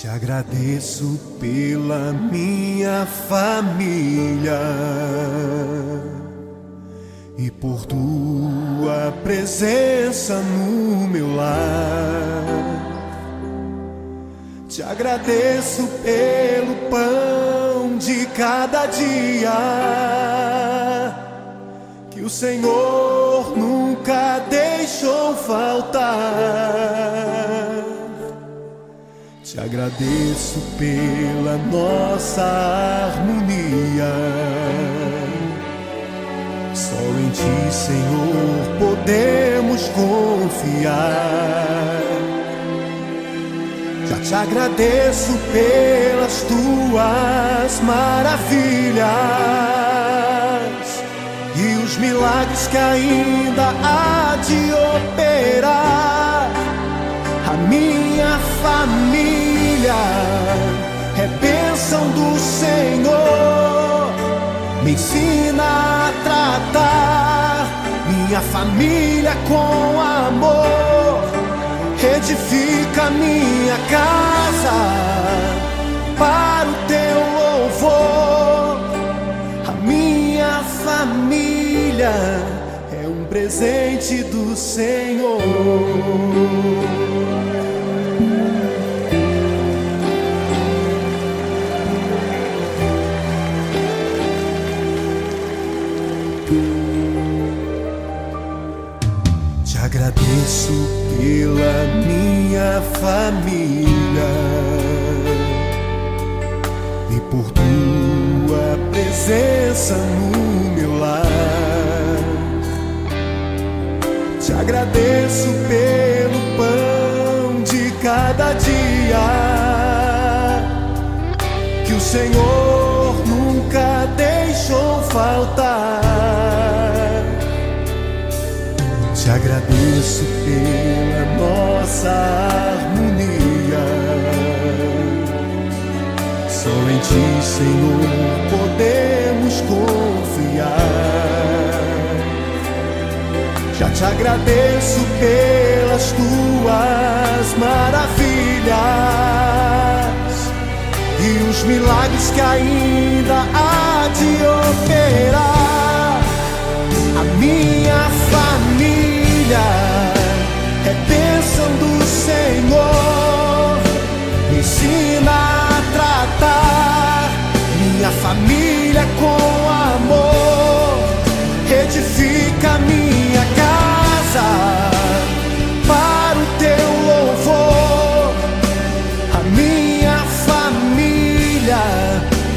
Te agradeço pela minha família e por tua presença no meu lar. Te agradeço pelo pão de cada dia que o Senhor nunca deixou faltar. Te agradeço pela nossa harmonia. Só em Ti, Senhor, podemos confiar. Já te agradeço pelas Tuas maravilhas e os milagres que ainda há de operar. A minha família é bênção do Senhor. Me ensina a tratar minha família com amor. Edifica minha casa para o Teu louvor. A minha família é um presente do Senhor. Te agradeço pela minha família e por Tua presença no meu lar. Te agradeço pelo pão de cada dia que o Senhor nunca deixou faltar. Te agradeço pela nossa harmonia. Só em Ti, Senhor, podemos confiar. Já te agradeço pelas Tuas maravilhas e os milagres que ainda há de operar. A minha família é bênção do Senhor. Me ensina a tratar minha família com amor. Edifica minha casa para o Teu louvor. A minha família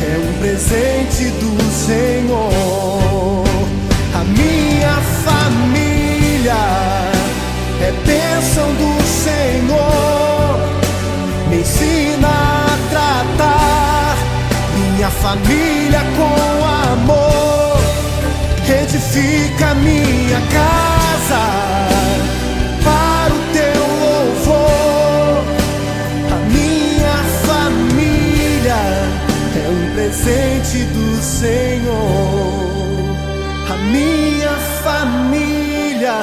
é um presente do Senhor. A minha família é bênção do Senhor. Me ensina a tratar minha família com amor. Edifica minha casa para o Teu louvor. A minha família é um presente do Senhor. A minha família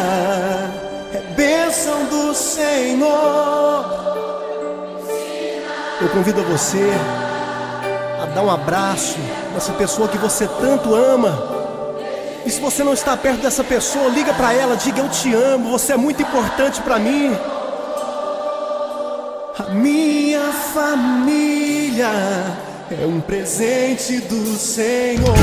é bênção do Senhor. Eu convido você a dar um abraço nessa pessoa que você tanto ama. E se você não está perto dessa pessoa, liga para ela, diga: eu te amo, você é muito importante para mim. A minha família é um presente do Senhor.